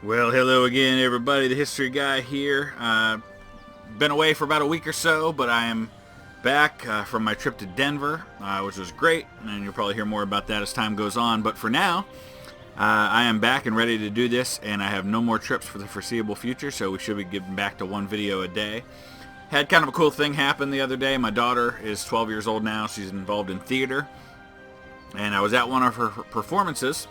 Well, hello again, everybody. The History Guy here. Been away for about a week or so, but I am back from my trip to Denver, which was great, and you'll probably hear more about that as time goes on. But for now, I am back and ready to do this, and I have no more trips for the foreseeable future, so we should be getting back to one video a day. Had kind of a cool thing happen the other day. My daughter is 12 years old now. She's involved in theater, and I was at one of her performances.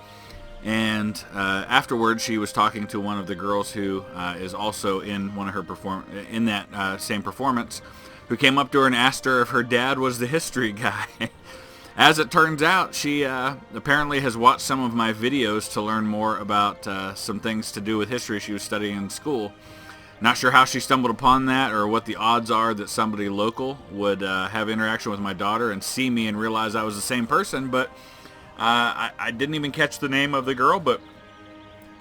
And afterwards, she was talking to one of the girls who is also in one of her in that same performance, who came up to her and asked her if her dad was the history guy. As it turns out, she apparently has watched some of my videos to learn more about some things to do with history she was studying in school. Not sure how she stumbled upon that or what the odds are that somebody local would have interaction with my daughter and see me and realize I was the same person, but I didn't even catch the name of the girl, but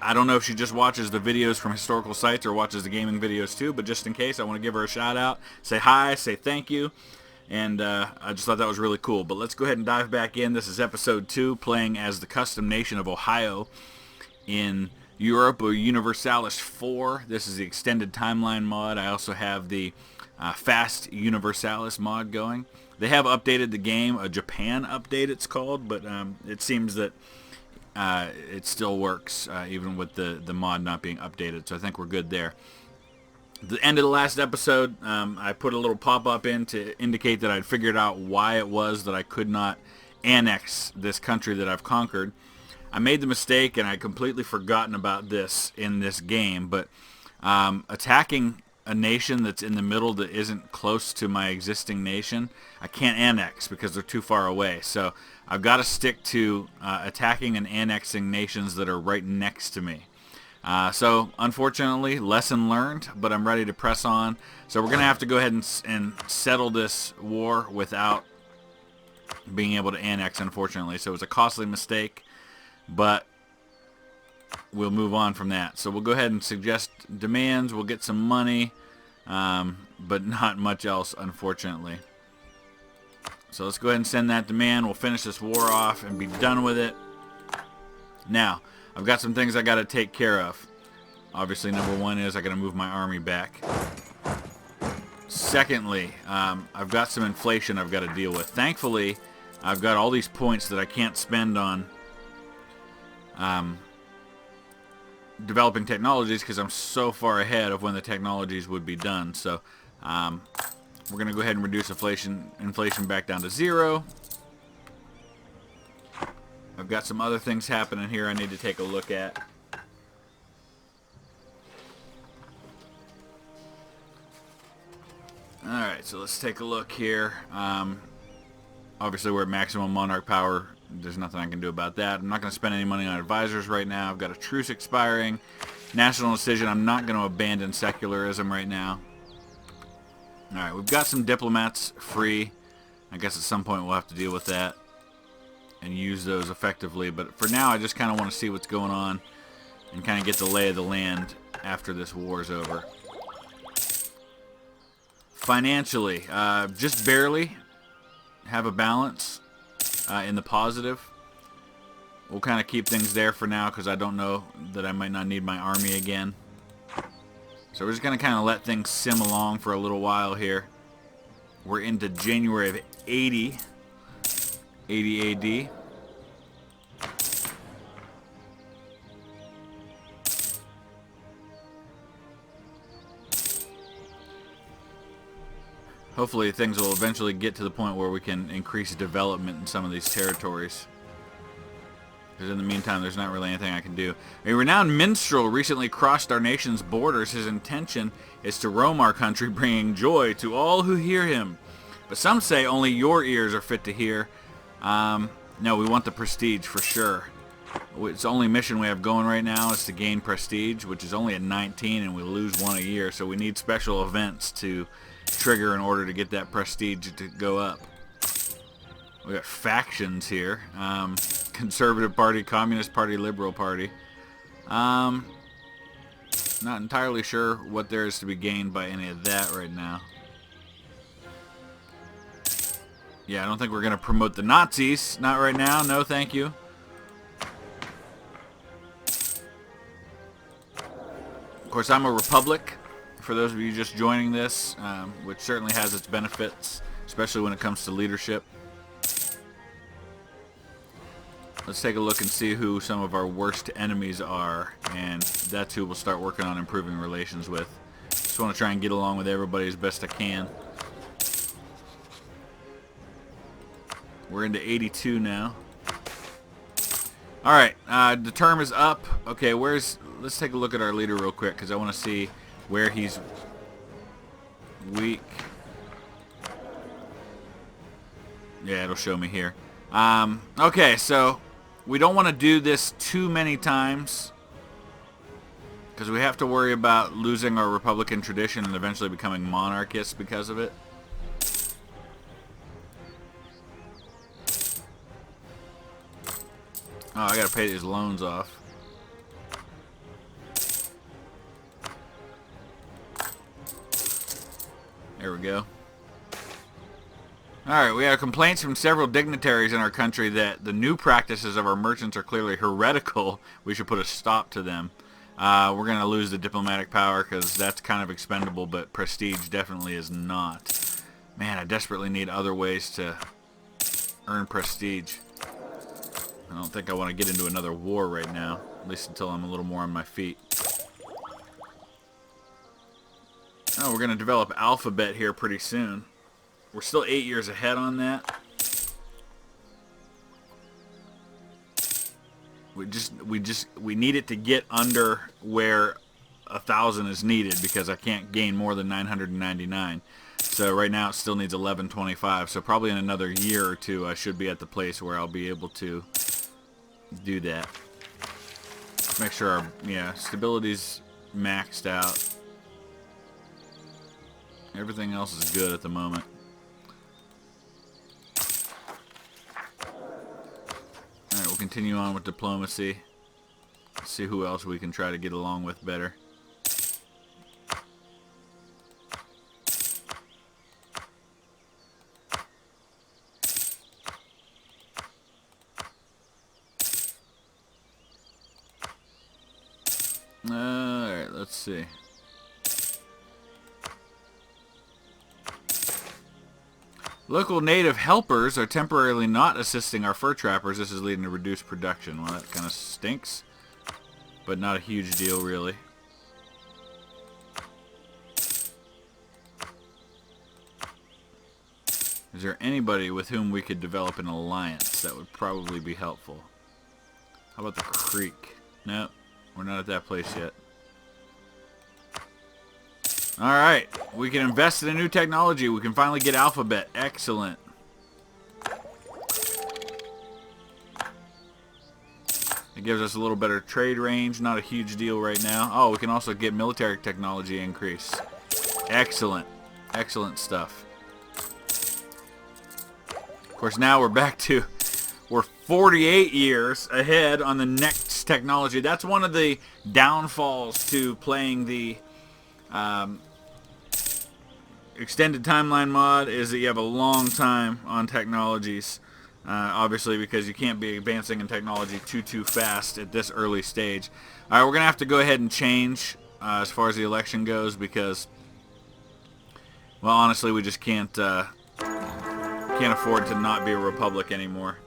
I don't know if she just watches the videos from historical sites or watches the gaming videos too, but just in case, I want to give her a shout out, say hi, say thank you, and I just thought that was really cool. But let's go ahead and dive back in. This is episode 2, playing as the custom nation of Ohio in Europa Universalis 4. This is the extended timeline mod. I also have the fast Universalis mod going. They have updated the game, a Japan update it's called, but it seems that it still works even with the mod not being updated, so I think we're good there. The end of the last episode, I put a little pop-up in to indicate that I'd figured out why it was that I could not annex this country that I've conquered. I made the mistake, and I'd completely forgotten about this in this game, but attacking a nation that's in the middle that isn't close to my existing nation, I can't annex because they're too far away. So I've got to stick to attacking and annexing nations that are right next to me. So unfortunately, lesson learned, but I'm ready to press on. So we're going to have to go ahead and settle this war without being able to annex, unfortunately. So it was a costly mistake, but we'll move on from that. So we'll go ahead and suggest demands. We'll get some money, but not much else, unfortunately. So let's go ahead and send that demand. We'll finish this war off and be done with it. Now, I've got some things I got to take care of. Obviously, number one is I got to move my army back. Secondly, I've got some inflation I've got to deal with. Thankfully, I've got all these points that I can't spend on developing technologies because I'm so far ahead of when the technologies would be done. So we're going to go ahead and reduce inflation back down to 0. I've got some other things happening here I need to take a look at. Alright, so let's take a look here. Obviously we're at maximum monarch power. There's nothing I can do about that. I'm not going to spend any money on advisors right now. I've got a truce expiring. National decision. I'm not going to abandon secularism right now. Alright, we've got some diplomats free. I guess at some point we'll have to deal with that and use those effectively. But for now, I just kind of want to see what's going on and kind of get the lay of the land after this war is over. Financially, just barely have a balance. In the positive. We'll kind of keep things there for now because I don't know that I might not need my army again. So we're just going to kind of let things sim along for a little while here. We're into January of 80 AD. Hopefully things will eventually get to the point where we can increase development in some of these territories. Because in the meantime, there's not really anything I can do. A renowned minstrel recently crossed our nation's borders. His intention is to roam our country, bringing joy to all who hear him. But some say only your ears are fit to hear. No, we want the prestige for sure. It's the only mission we have going right now is to gain prestige, which is only at 19, and we lose 1 a year. So we need special events to trigger in order to get that prestige to go up. We got factions here. Conservative Party, Communist Party, Liberal Party. Not entirely sure what there is to be gained by any of that right now. Yeah, I don't think we're going to promote the Nazis. Not right now. No, thank you. course, I'm a republic, for those of you just joining this, which certainly has its benefits, especially when it comes to leadership. Let's take a look and see who some of our worst enemies are, and that's who we'll start working on improving relations with. Just want to try and get along with everybody as best I can. We're into 82 now. Alright, the term is up. Okay, let's take a look at our leader real quick, because I want to see where he's weak. Yeah, it'll show me here. Okay, so we don't want to do this too many times, because we have to worry about losing our Republican tradition and eventually becoming monarchists because of it. Oh, I gotta pay these loans off. There we go. Alright, we have complaints from several dignitaries in our country that the new practices of our merchants are clearly heretical. We should put a stop to them. We're going to lose the diplomatic power because that's kind of expendable, but prestige definitely is not. Man, I desperately need other ways to earn prestige. I don't think I want to get into another war right now, at least until I'm a little more on my feet. Oh, we're going to develop alphabet here pretty soon. We're still 8 years ahead on that. We need it to get under where 1,000 is needed, because I can't gain more than 999. So right now it still needs 1125. So probably in another year or two I should be at the place where I'll be able to do that. Make sure our stability's maxed out. Everything else is good at the moment. Alright, we'll continue on with diplomacy. See who else we can try to get along with better. Alright, let's see. Local native helpers are temporarily not assisting our fur trappers. This is leading to reduced production. Well, that kind of stinks, but not a huge deal, really. Is there anybody with whom we could develop an alliance? That would probably be helpful. How about the creek? Nope, we're not at that place yet. Alright, we can invest in a new technology. We can finally get alphabet. Excellent. It gives us a little better trade range. Not a huge deal right now. Oh, we can also get military technology increase. Excellent. Excellent stuff. Of course, now we're 48 years ahead on the next technology. That's one of the downfalls to playing the extended timeline mod, is that you have a long time on technologies, obviously, because you can't be advancing in technology too fast at this early stage. Alright, we're gonna have to go ahead and change as far as the election goes, because, well, honestly, we just can't afford to not be a republic anymore.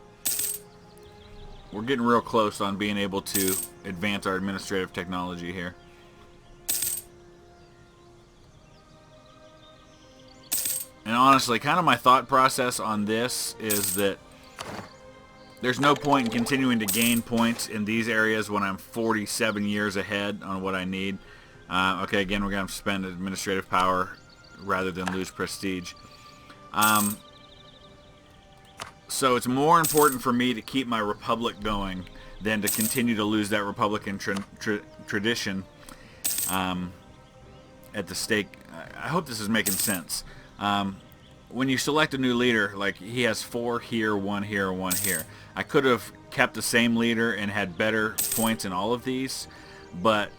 We're getting real close on being able to advance our administrative technology here. And honestly, kind of my thought process on this is that there's no point in continuing to gain points in these areas when I'm 47 years ahead on what I need. Okay, again, we're going to spend administrative power rather than lose prestige. So it's more important for me to keep my republic going than to continue to lose that Republican tradition at the stake. I hope this is making sense. When you select a new leader, like he has 4 here, 1 here, 1 here. I could have kept the same leader and had better points in all of these, but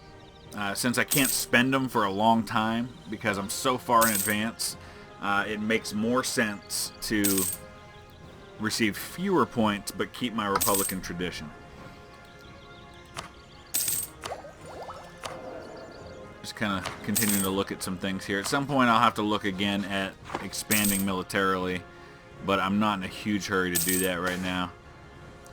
since I can't spend them for a long time because I'm so far in advance, it makes more sense to receive fewer points but keep my Republican tradition. kind of continuing to look at some things here. At some point I'll have to look again at expanding militarily, but I'm not in a huge hurry to do that right now.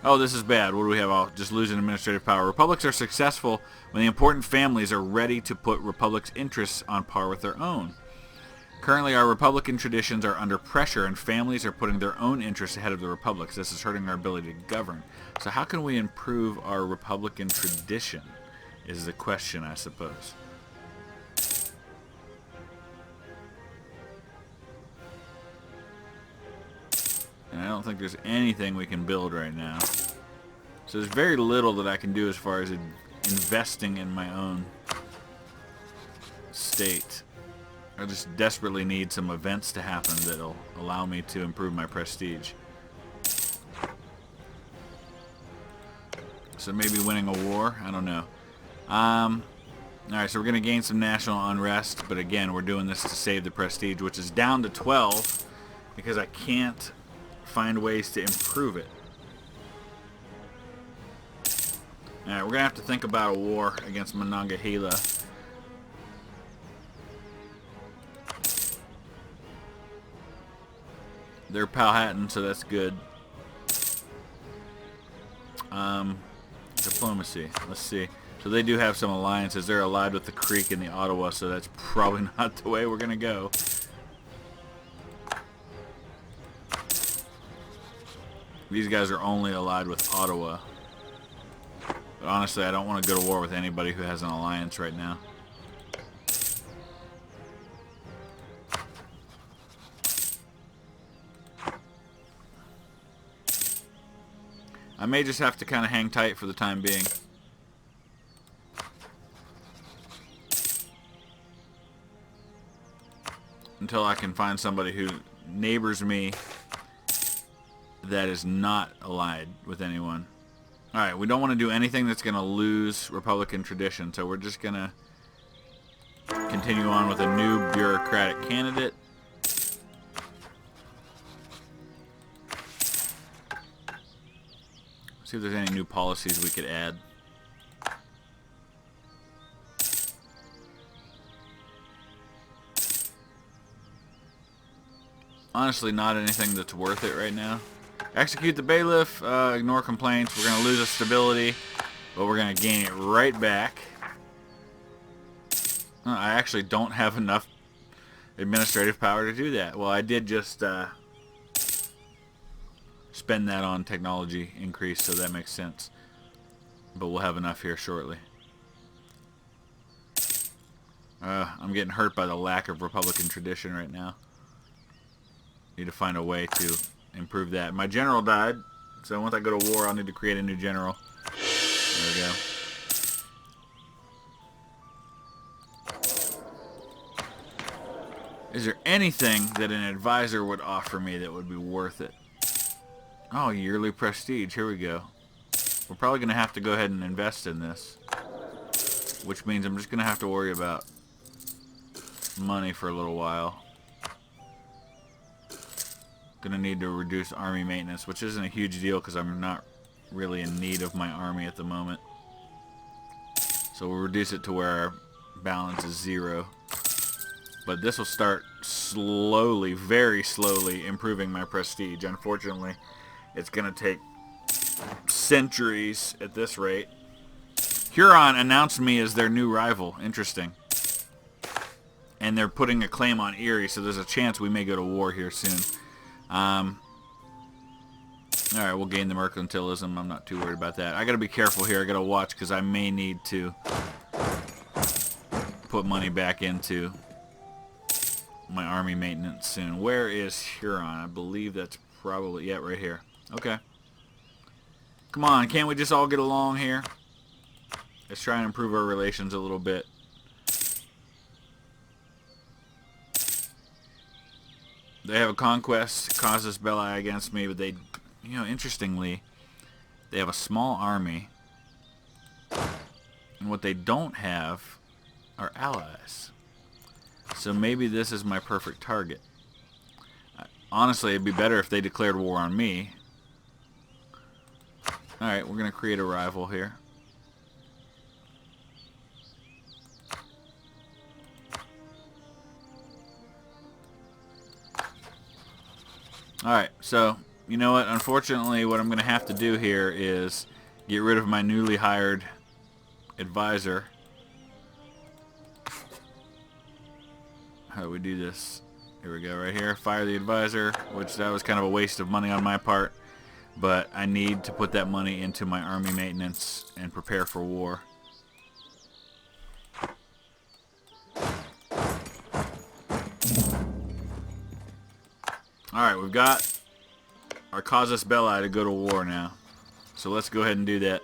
Oh, this is bad. What do we have? I'll just losing administrative power. Republics are successful when the important families are ready to put republics' interests on par with their own. Currently, our republican traditions are under pressure, and families are putting their own interests ahead of the republics. This is hurting our ability to govern. So how can we improve our republican tradition is the question, I suppose. And I don't think there's anything we can build right now. So there's very little that I can do as far as investing in my own state. I just desperately need some events to happen that'll allow me to improve my prestige. So maybe winning a war? I don't know. Alright, so we're going to gain some national unrest, but again, we're doing this to save the prestige, which is down to 12 because I can't find ways to improve it. Alright, we're going to have to think about a war against Monongahela. They're Powhatan, so that's good. Diplomacy. Let's see. So they do have some alliances. They're allied with the Creek and the Ottawa, so that's probably not the way we're going to go. These guys are only allied with Ottawa. But honestly, I don't want to go to war with anybody who has an alliance right now. I may just have to kind of hang tight for the time being. Until I can find somebody who neighbors me that is not allied with anyone. Alright, we don't want to do anything that's going to lose Republican tradition, so we're just going to continue on with a new bureaucratic candidate. See if there's any new policies we could add. Honestly, not anything that's worth it right now. Execute the bailiff, ignore complaints. We're going to lose a stability, but we're going to gain it right back. I actually don't have enough administrative power to do that. Well, I did just spend that on technology increase, so that makes sense. But we'll have enough here shortly. I'm getting hurt by the lack of Republican tradition right now. Need to find a way to improve that. My general died, so once I go to war, I'll need to create a new general. There we go. Is there anything that an advisor would offer me that would be worth it? Oh, yearly prestige. Here we go. We're probably going to have to go ahead and invest in this. Which means I'm just going to have to worry about money for a little while. Gonna need to reduce army maintenance, which isn't a huge deal because I'm not really in need of my army at the moment. So we'll reduce it to where our balance is 0. But this will start slowly, very slowly, improving my prestige. Unfortunately, it's gonna take centuries at this rate. Huron announced me as their new rival. Interesting. And they're putting a claim on Erie, so there's a chance we may go to war here soon. Alright, we'll gain the mercantilism. I'm not too worried about that. I gotta be careful here. I gotta watch because I may need to put money back into my army maintenance soon. Where is Huron? I believe that's probably, yeah, right here. Okay. Come on, can't we just all get along here? Let's try and improve our relations a little bit. They have a conquest, causes belli against me, but they, you know, interestingly, they have a small army, and what they don't have are allies. So maybe this is my perfect target. Honestly, it'd be better if they declared war on me. Alright, we're going to create a rival here. Alright, so, you know what? Unfortunately, what I'm going to have to do here is get rid of my newly hired advisor. How do we do this? Here we go, right here. Fire the advisor, which that was kind of a waste of money on my part. But I need to put that money into my army maintenance and prepare for war. Alright, we've got our casus belli to go to war now. So let's go ahead and do that.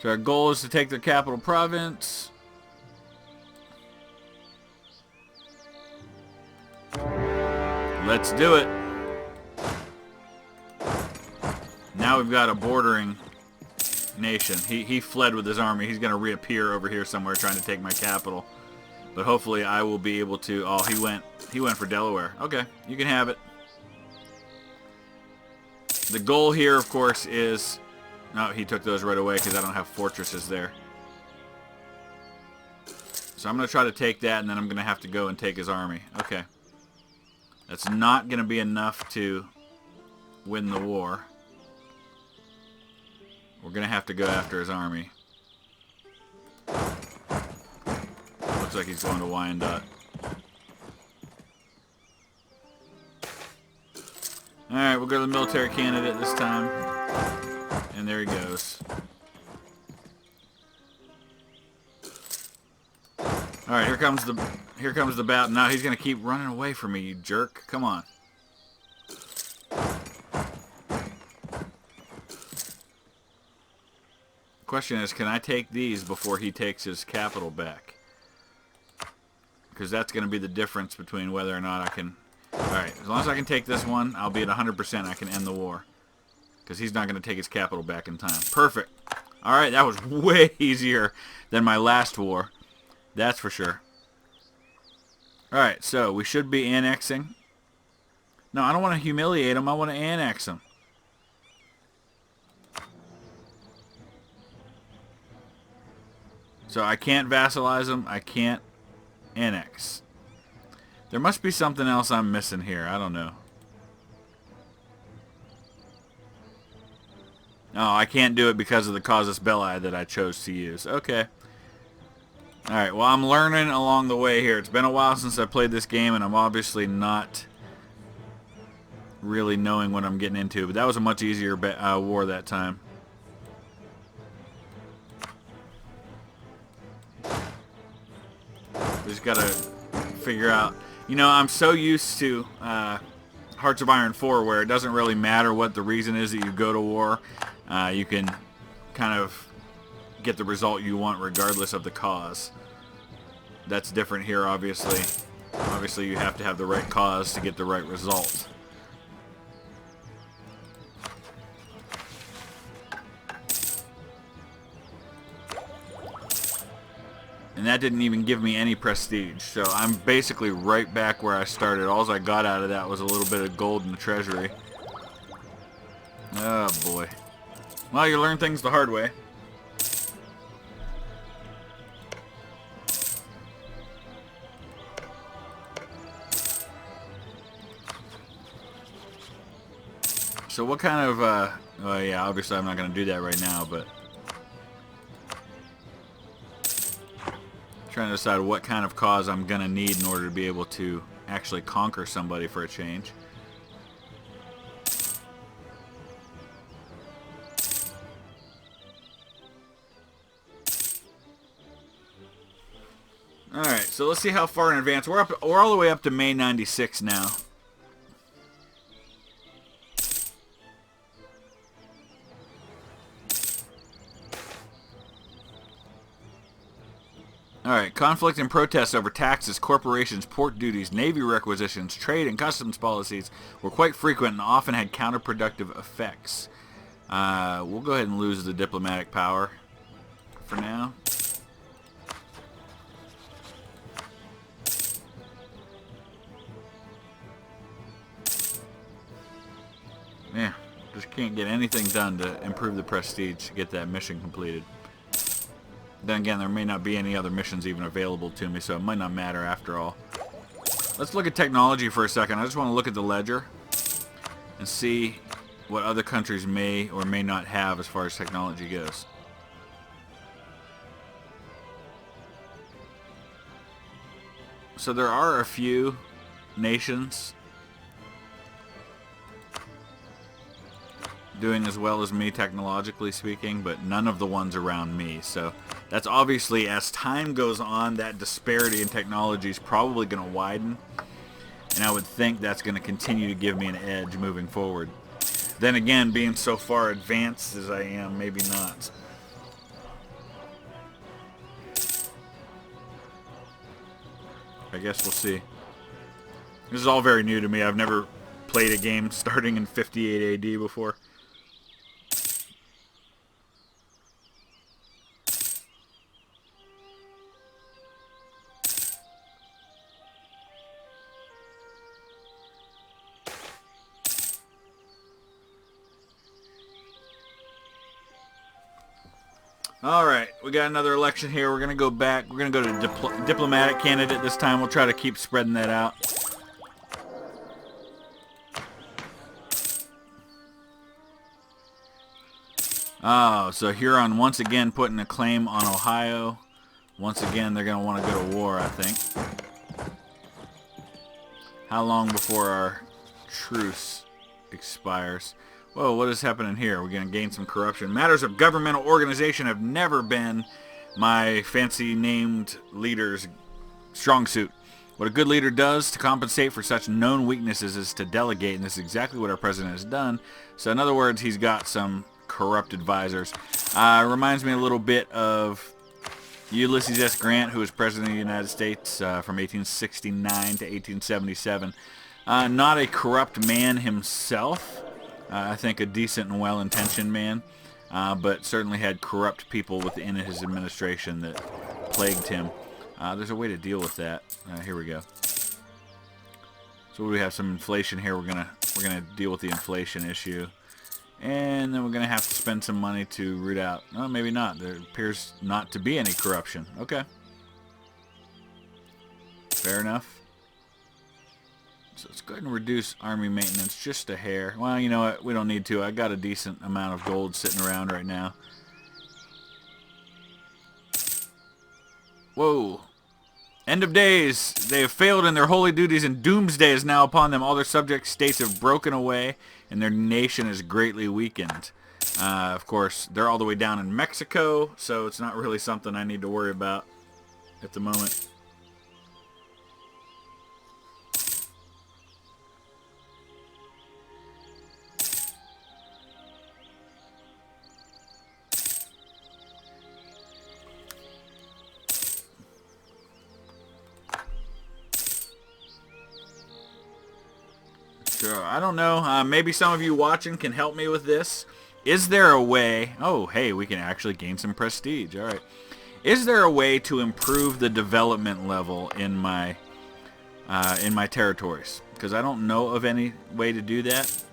So our goal is to take their capital province. Let's do it. Now we've got a bordering nation. He fled with his army. He's going to reappear over here somewhere trying to take my capital. But hopefully I will be able to... Oh, he went for Delaware. Okay, you can have it. The goal here, of course, is... No, he took those right away because I don't have fortresses there. So I'm going to try to take that, and then I'm going to have to go and take his army. Okay. That's not going to be enough to win the war. We're going to have to go after his army. Looks like he's going to Wyandotte. Alright, we'll go to the military candidate this time. And there he goes. Alright, here comes the battle. Now he's gonna keep running away from me, you jerk. Come on. Question is, can I take these before he takes his capital back? Because that's gonna be the difference between whether or not I can... Alright, as long as I can take this one, I'll be at 100%. I can end the war. Because he's not going to take his capital back in time. Perfect. Alright, that was way easier than my last war. That's for sure. Alright, so we should be annexing. No, I don't want to humiliate him. I want to annex him. So I can't vassalize him. I can't annex. There must be something else I'm missing here. I don't know. No, I can't do it because of the casus belli that I chose to use. Okay. Alright, well, I'm learning along the way here. It's been a while since I played this game, and I'm obviously not really knowing what I'm getting into. But that was a much easier war that time. We just gotta figure out... You know, I'm so used to Hearts of Iron 4 where it doesn't really matter what the reason is that you go to war. You can kind of get the result you want regardless of the cause. That's different here, obviously. Obviously, you have to have the right cause to get the right result. And that didn't even give me any prestige. So I'm basically right back where I started. All I got out of that was a little bit of gold in the treasury. Oh, boy. Well, you learn things the hard way. So what kind of, well, yeah, obviously I'm not going to do that right now, but... Trying to decide what kind of cause I'm going to need in order to be able to actually conquer somebody for a change. Alright, so let's see how far in advance. We're all the way up to May 96 now. Alright, conflict and protests over taxes, corporations, port duties, navy requisitions, trade and customs policies were quite frequent and often had counterproductive effects. We'll go ahead and lose the diplomatic power for now. Yeah, just can't get anything done to improve the prestige to get that mission completed. Then again, there may not be any other missions even available to me, so it might not matter after all. Let's look at technology for a second. I just want to look at the ledger and see what other countries may or may not have as far as technology goes. So there are a few nations doing as well as me technologically speaking, but none of the ones around me. So that's obviously, as time goes on, that disparity in technology is probably going to widen, and I would think that's going to continue to give me an edge moving forward. Then again, being so far advanced as I am, maybe not. I guess we'll see. This is all very new to me. I've never played a game starting in 58 AD before. Alright, we got another election here. We're going to go back. We're going to go to diplomatic candidate this time. We'll try to keep spreading that out. Oh, so Huron once again putting a claim on Ohio. Once again, they're going to want to go to war, I think. How long before our truce expires? Whoa, what is happening here? We're going to gain some corruption. Matters of governmental organization have never been my fancy named leader's strong suit. What a good leader does to compensate for such known weaknesses is to delegate, and this is exactly what our president has done. So in other words, he's got some corrupt advisors. Reminds me a little bit of Ulysses S. Grant, who was president of the United States from 1869 to 1877. Not a corrupt man himself. I think a decent and well-intentioned man, but certainly had corrupt people within his administration that plagued him. There's a way to deal with that. Here we go. So we have some inflation here. We're gonna deal with the inflation issue, and then we're gonna have to spend some money to root out. No, maybe not. There appears not to be any corruption. Okay, fair enough. So let's go ahead and reduce army maintenance just a hair. Well, you know what? We don't need to. I got a decent amount of gold sitting around right now. Whoa. End of days. They have failed in their holy duties, and doomsday is now upon them. All their subject states have broken away, and their nation is greatly weakened. Of course, they're all the way down in Mexico, so it's not really something I need to worry about at the moment. Sure, I don't know. Maybe some of you watching can help me with this. Is there a way... Oh, hey, we can actually gain some prestige. All right. Is there a way to improve the development level in my territories? Because I don't know of any way to do that.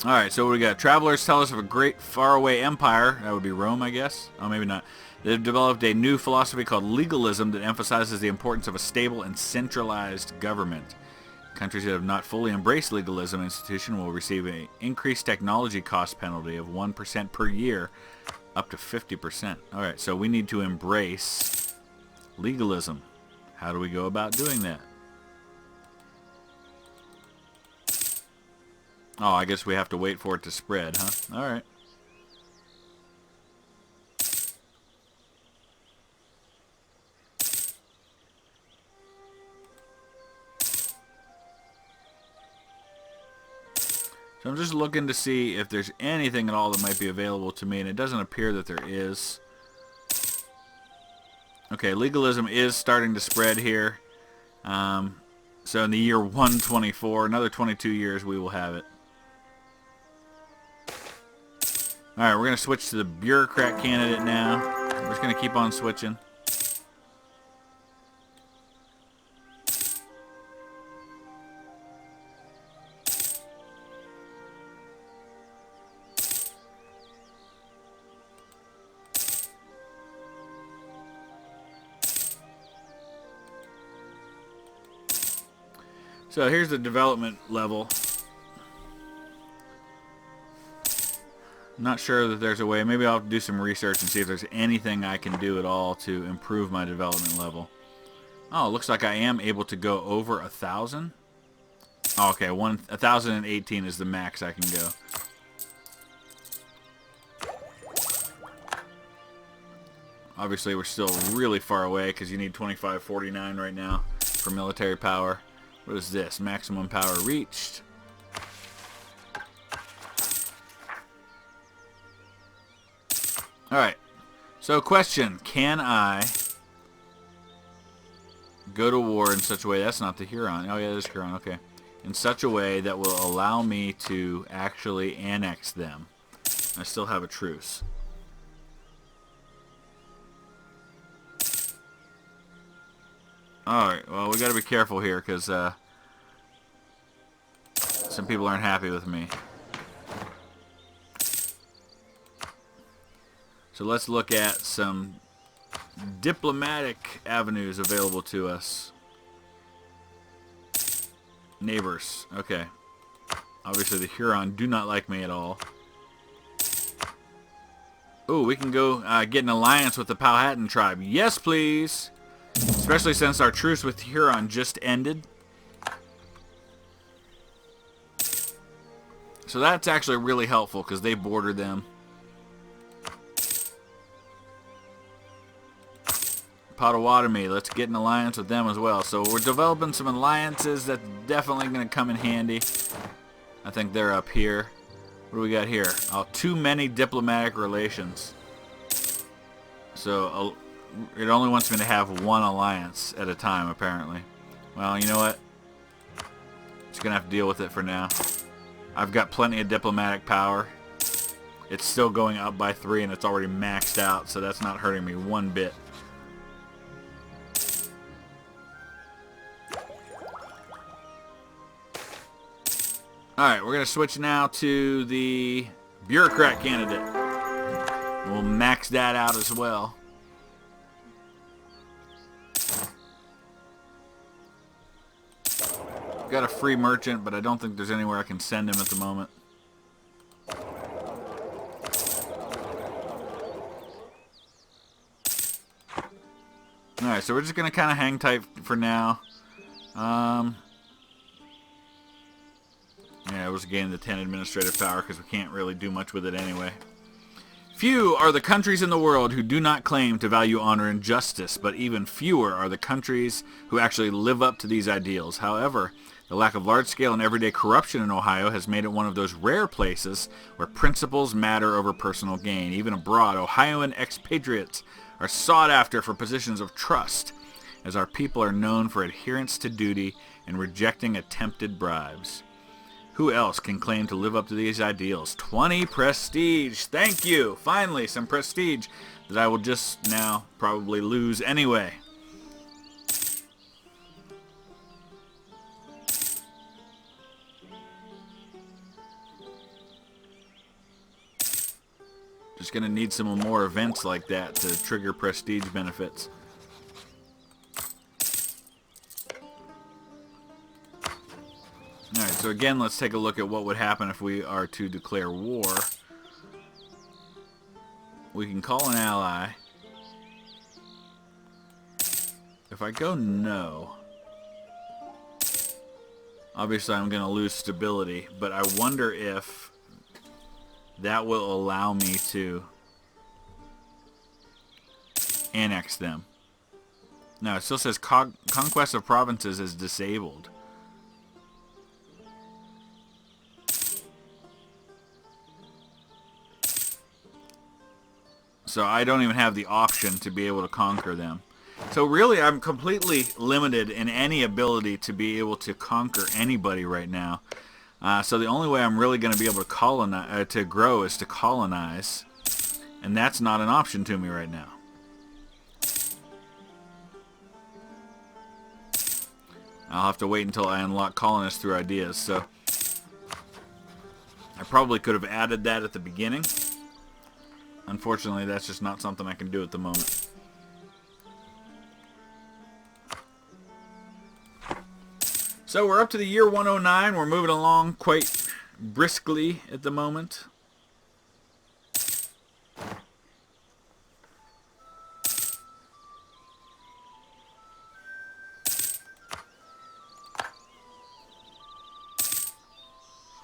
Alright, so what we got? Travelers tell us of a great faraway empire. That would be Rome, I guess. Oh, maybe not. They've developed a new philosophy called legalism that emphasizes the importance of a stable and centralized government. Countries that have not fully embraced legalism institution will receive an increased technology cost penalty of 1% per year, up to 50%. Alright, so we need to embrace legalism. How do we go about doing that? Oh, I guess we have to wait for it to spread, huh? Alright. So I'm just looking to see if there's anything at all that might be available to me, and it doesn't appear that there is. Okay, legalism is starting to spread here. So in the year 124, another 22 years, we will have it. Alright, we're going to switch to the bureaucrat candidate now. We're just going to keep on switching. So here's the development level. Not sure that there's a way. Maybe I'll do some research and see if there's anything I can do at all to improve my development level. Oh, it looks like I am able to go over 1,000. Oh, okay, 1,018 is the max I can go. Obviously, we're still really far away because you need 2549 right now for military power. What is this? Maximum power reached. Alright. So, question. Can I go to war in such a way... That's not the Huron. Oh, yeah, it is Huron. Okay. In such a way that will allow me to actually annex them. I still have a truce. Alright, well, we gotta be careful here, because some people aren't happy with me. So let's look at some diplomatic avenues available to us. Neighbors. Okay. Obviously the Huron do not like me at all. Ooh, we can go get an alliance with the Powhatan tribe. Yes, please! Especially since our truce with Huron just ended. So that's actually really helpful because they border them. Potawatomi, let's get an alliance with them as well. So we're developing some alliances that's definitely going to come in handy. I think they're up here. What do we got here? Oh, too many diplomatic relations. So it only wants me to have one alliance at a time, apparently. Well, you know what? Just going to have to deal with it for now. I've got plenty of diplomatic power. It's still going up by 3 and it's already maxed out, so that's not hurting me one bit. Alright, we're going to switch now to the bureaucrat candidate. We'll max that out as well. Got a free merchant, but I don't think there's anywhere I can send him at the moment. Alright, so we're just going to kind of hang tight for now. Yeah, we'll just gain the 10 administrative power because we can't really do much with it anyway. Few are the countries in the world who do not claim to value honor and justice, but even fewer are the countries who actually live up to these ideals. However, the lack of large-scale and everyday corruption in Ohio has made it one of those rare places where principles matter over personal gain. Even abroad, Ohioan expatriates are sought after for positions of trust, as our people are known for adherence to duty and rejecting attempted bribes. Who else can claim to live up to these ideals? 20 prestige. Thank you. Finally, some prestige that I will just now probably lose anyway. Just going to need some more events like that to trigger prestige benefits. Alright, so again, let's take a look at what would happen if we are to declare war. We can call an ally. If I go no, obviously I'm going to lose stability, but I wonder if that will allow me to annex them. No, it still says conquest of provinces is disabled. So I don't even have the option to be able to conquer them. So really, I'm completely limited in any ability to be able to conquer anybody right now. So the only way I'm really going to be able to colonize, to grow, is to colonize, and that's not an option to me right now. I'll have to wait until I unlock colonists through ideas. So I probably could have added that at the beginning. Unfortunately, that's just not something I can do at the moment. So we're up to the year 109. We're moving along quite briskly at the moment.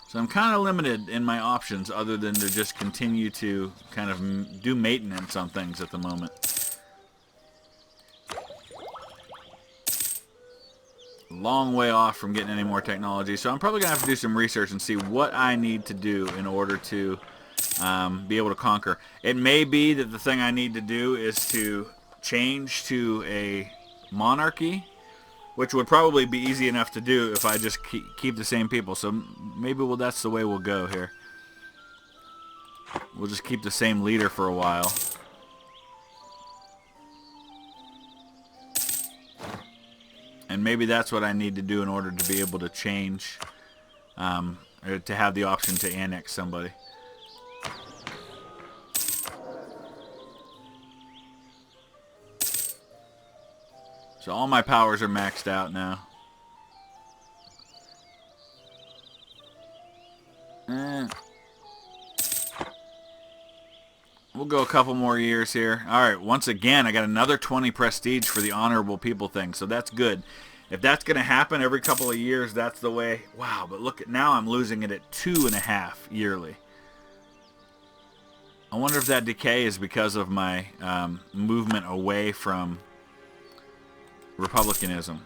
So I'm kind of limited in my options other than to just continue to kind of do maintenance on things at the moment. Long way off from getting any more technology, so I'm probably going to have to do some research and see what I need to do in order to be able to conquer. It may be that the thing I need to do is to change to a monarchy, which would probably be easy enough to do if I just keep the same people. So maybe that's the way we'll go here. We'll just keep the same leader for a while. And maybe that's what I need to do in order to be able to change, or to have the option to annex somebody. So all my powers are maxed out now. We'll go a couple more years here. Alright, once again, I got another 20 prestige for the honorable people thing, so that's good. If that's going to happen every couple of years, that's the way. Wow, but look, at now I'm losing it at 2.5 yearly. I wonder if that decay is because of my movement away from republicanism.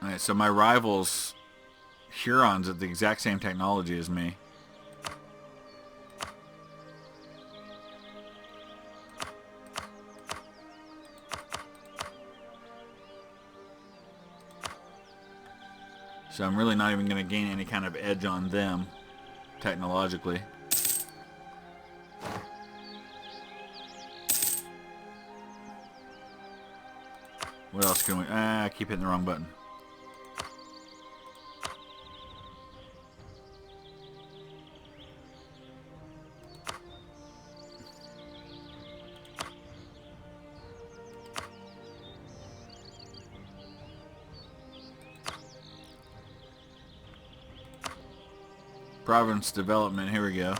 Alright, so my rivals, Hurons, have the exact same technology as me. So I'm really not even going to gain any kind of edge on them, technologically. What else can we... I keep hitting the wrong button. Province development, here we go.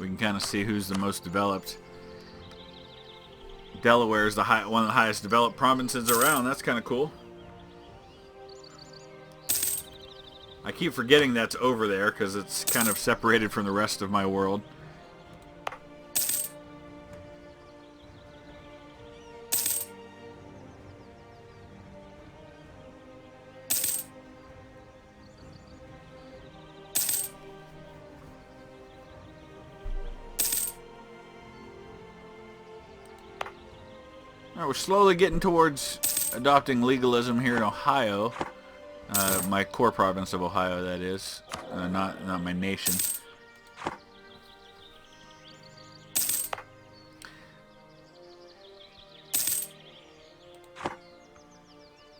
We can kind of see who's the most developed. Delaware is one of the highest developed provinces around. That's kind of cool. I keep forgetting that's over there because it's kind of separated from the rest of my world. Alright, we're slowly getting towards adopting legalism here in Ohio. My core province of Ohio, that is. Not my nation.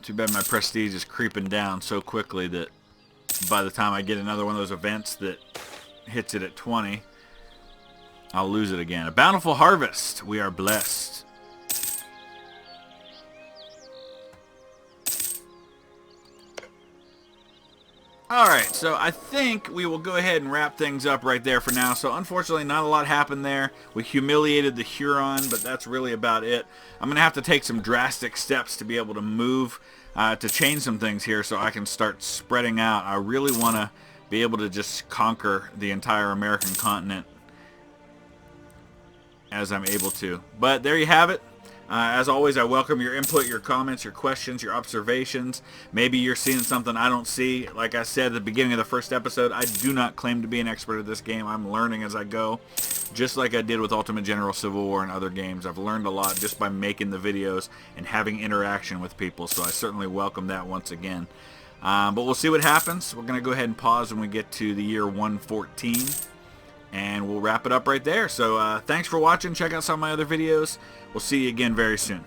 Too bad my prestige is creeping down so quickly that by the time I get another one of those events that hits it at 20, I'll lose it again. A bountiful harvest. We are blessed. Alright, so I think we will go ahead and wrap things up right there for now. So unfortunately, not a lot happened there. We humiliated the Huron, but that's really about it. I'm going to have to take some drastic steps to be able to move, to change some things here so I can start spreading out. I really want to be able to just conquer the entire American continent as I'm able to. But there you have it. As always, I welcome your input, your comments, your questions, your observations. Maybe you're seeing something I don't see. Like I said at the beginning of the first episode, I do not claim to be an expert at this game. I'm learning as I go, just like I did with Ultimate General Civil War and other games. I've learned a lot just by making the videos and having interaction with people, so I certainly welcome that once again. But we'll see what happens. We're going to go ahead and pause when we get to the year 114. And we'll wrap it up right there. So thanks for watching. Check out some of my other videos. We'll see you again very soon.